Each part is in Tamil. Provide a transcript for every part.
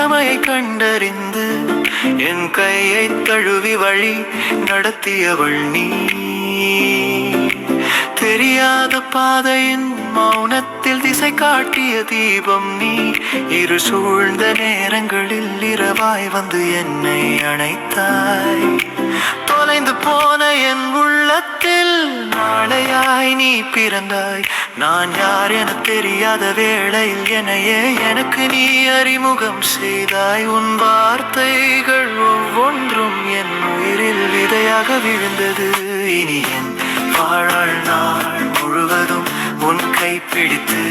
திறமையை கண்டறிந்து என் கையை தழுவி வழி நடத்தியவள் நீ. தெரியாத பாதையின் மௌனத்தில் திசை காட்டிய தீபம் நீ. இரு சூழ்ந்த நேரங்களில் இரவாய் வந்து என்னை அணைத்தாய். தொலைந்து போன என் உள்ளத்தில் நாளையாய் நீ பிறந்தாய். நான் யார் என தெரியாத வேளையில் என்னையே எனக்கு நீ அறிமுகம் செய்தாய். உன் வார்த்தைகள் ஒவ்வொன்றும் என் உயிரில் விதையாக விழுந்தது. இனி என் வாழ்நாள் முழுவதும் உன் கை பிடித்து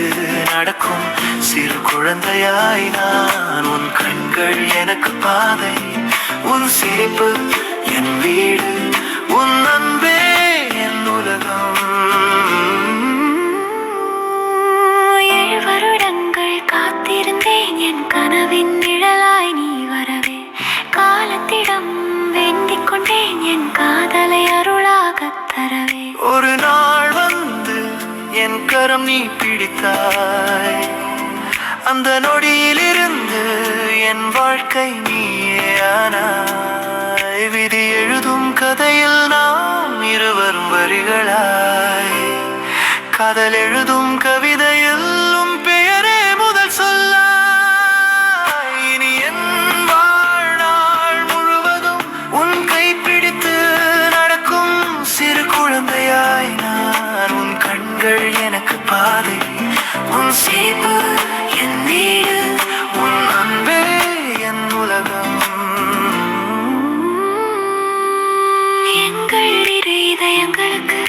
நடக்கும் சிறு குழந்தையாய் நான். உன் கண்கள் எனக்கு பாதை, உன் சிரிப்பு என் வீடு, உன் அன்பே என் உலகம். 7 வருடங்கள் காத்திருந்தேன் என் கனவின் நிழலாய் நீ வரவே. காலத்திடம் வேண்டிக் கொண்டேன் என் காதலை அருளாகத் தரவே. ஒரு நாள் வந்து என் கரம் நீ பிடித்தாய். அந்த நொடியிலிருந்து என் வாழ்க்கை நீயே ஆனாய். விதி எழுதும் கதையில் நாம் இருவரும் வரிகளாய். காதல் எழுதும் கவிதையில் உன் பெயரே முதல் சொல்லாய். இனி என் வாழ்நாள் முழுவதும் உன் கை பிடித்து நடக்கும் சிறு குழந்தையாய் நான். உன் கண்கள் எனக்கு பாதை, உன் சிரிப்பு என் வீடு, உன் அன்பே என் உலகம். எங்கள் இரு இதயங்களுக்கு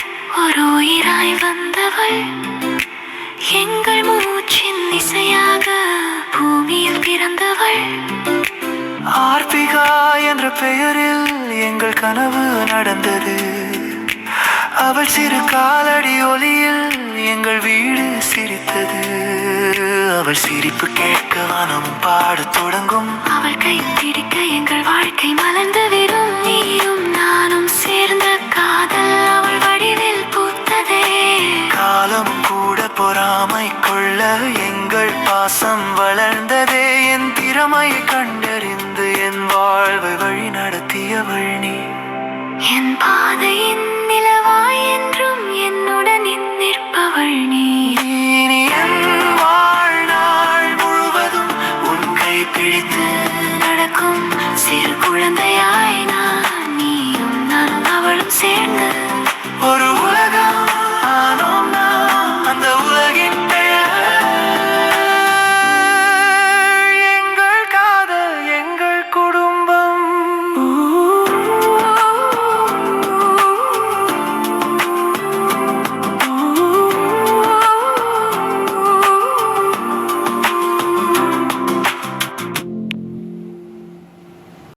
ஒரு உயிராய் வந்தவள். எங்கள் மூச்சின் இசையாக பூமியில் பிறந்தவள். ஆர்த்திகா என்ற பெயரில் எங்கள் கனவு நடந்தது. அவள் சிறு காலடி ஒலியில் எங்கள் வீடு சிரித்தது. அவள் சிரிப்பு கேட்க வானம் பாடத் தொடங்கும். அவள் கை பிடிக்க எங்கள் வாழ்க்கை மலர்ந்து விடும். நீயும் நானும் சேர்ந்த காதல் அவள் வடிவில் பூத்ததே. காலம் கூட பொறாமை கொள்ள எங்கள் பாசம் வளர்ந்ததே. என் திறமையை கண்டறிந்து என் வாழ்வை வழி நடத்தியவள் நீ. என் பாதையின் நிலவாய் என்றும் என்னுடன் நிற்பவள் நீ. இனி என் வாழ்நாள் முழுவதும் உன் கை பிடித்து நடக்கும் சிறு குழந்தையாய் நான். நீயும் நானும் அவளும் சேர்ந்து ஒரு